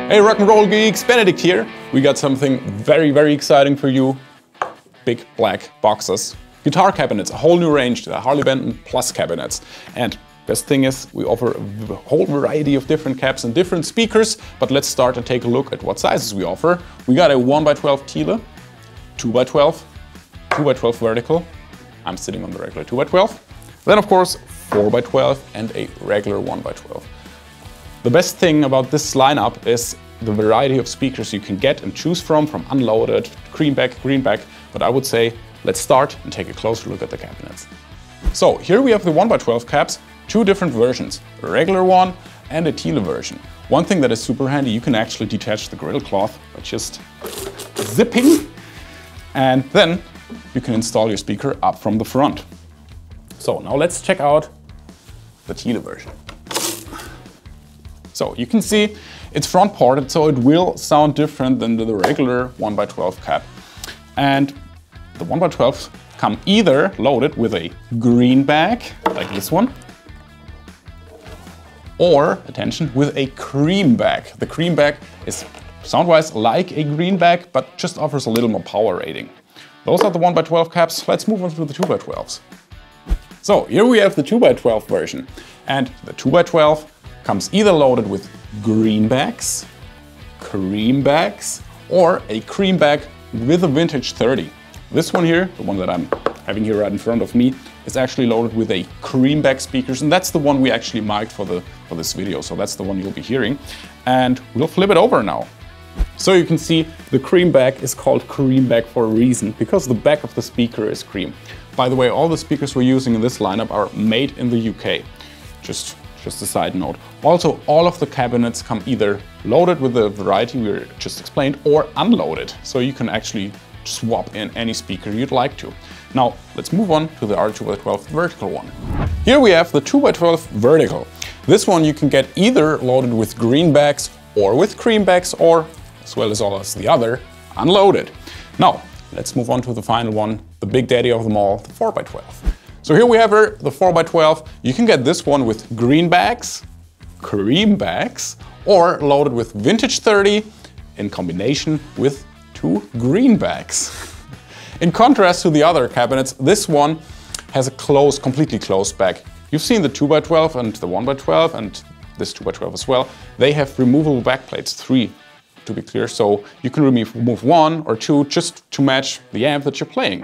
Hey rock and roll geeks, Benedict here. We got something very exciting for you. Big black boxes. Guitar cabinets, a whole new range, the Harley Benton Plus cabinets. And best thing is we offer a whole variety of different cabs and different speakers. But let's start and take a look at what sizes we offer. We got a 1x12 tele, 2x12, 2x12 vertical. I'm sitting on the regular 2x12. Then of course 4x12 and a regular 1x12. The best thing about this lineup is the variety of speakers you can get and choose from unloaded, creamback, greenback, but I would say let's start and take a closer look at the cabinets. So here we have the 1x12 cabs, two different versions, a regular one and a tele version. One thing that is super handy, you can actually detach the griddle cloth by just zipping, and then you can install your speaker up from the front. So now let's check out the tele version. So you can see it's front ported, so it will sound different than the regular 1x12 cab. And the 1x12s come either loaded with a greenback, like this one, or, attention, with a creamback. The creamback is sound-wise like a greenback, but just offers a little more power rating. Those are the 1x12 cabs. Let's move on to the 2x12s. So here we have the 2x12 version. And the 2x12 comes either loaded with greenbacks, creambacks, or a creamback with a vintage 30. This one here, the one that I'm having here right in front of me, is actually loaded with a creamback speakers, and that's the one we actually marked for this video. So that's the one you'll be hearing. And we'll flip it over now. So you can see the creamback is called creamback for a reason, because the back of the speaker is cream. By the way, all the speakers we're using in this lineup are made in the UK. Just a side note. Also, all of the cabinets come either loaded with the variety we just explained or unloaded. So you can actually swap in any speaker you'd like to. Now, let's move on to the R2x12 vertical one. Here we have the 2x12 vertical. This one you can get either loaded with greenbacks or with creambacks, or, as well as all as the other, unloaded. Now, let's move on to the final one, the big daddy of them all, the 4x12. So here we have the 4x12. You can get this one with greenbacks, creambacks, or loaded with vintage 30 in combination with two greenbacks. In contrast to the other cabinets, this one has a completely closed back. You've seen the 2x12 and the 1x12 and this 2x12 as well. They have removable backplates, 3 to be clear, so you can remove 1 or 2 just to match the amp that you're playing.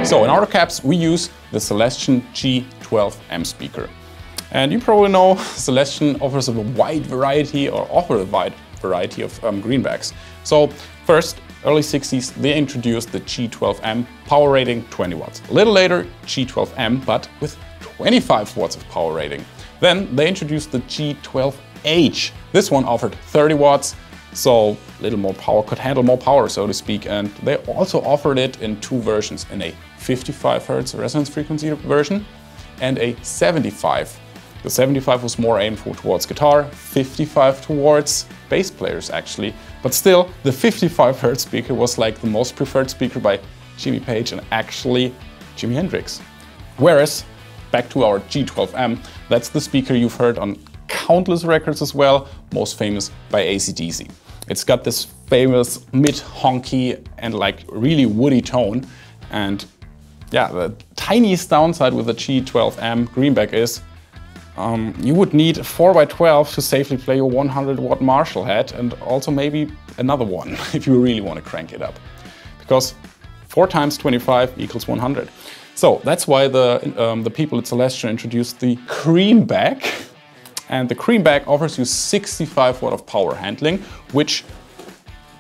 So in our cabs, we use the Celestion G12M speaker. And you probably know Celestion offers a wide variety, or offer a wide variety of greenbacks. So first, early 60s, they introduced the G12M, power rating 20 watts. A little later, G12M, but with 25 watts of power rating. Then they introduced the G12H. This one offered 30 watts. So a little more power, could handle more power, so to speak. And they also offered it in two versions, in a 55 Hz resonance frequency version and a 75. The 75 was more aimed towards guitar, 55 towards bass players actually. But still, the 55 Hz speaker was like the most preferred speaker by Jimmy Page and actually Jimi Hendrix. Whereas, back to our G12M, that's the speaker you've heard on countless records as well, most famous by AC/DC. It's got this famous mid-honky and like really woody tone. And yeah, the tiniest downside with the G12M greenback is you would need a 4x12 to safely play your 100 watt Marshall head, and also maybe another one if you really want to crank it up. Because 4 times 25 equals 100. So that's why the people at Celestion introduced the creamback. And the creamback offers you 65 watt of power handling, which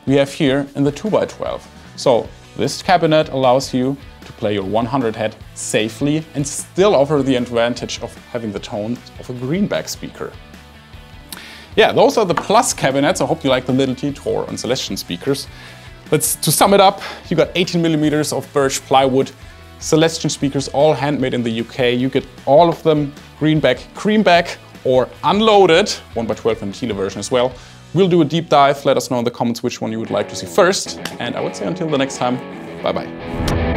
we have here in the 2x12. So this cabinet allows you to play your 100 head safely and still offer the advantage of having the tone of a greenback speaker. Yeah, those are the Plus cabinets. I hope you like the little detour on Celestion speakers. To sum it up, you got 18mm of birch plywood, Celestion speakers, all handmade in the UK. You get all of them greenback, creamback, or unloaded, 1x12 and Tele version as well. We'll do a deep dive. Let us know in the comments which one you would like to see first. And I would say until the next time, bye-bye.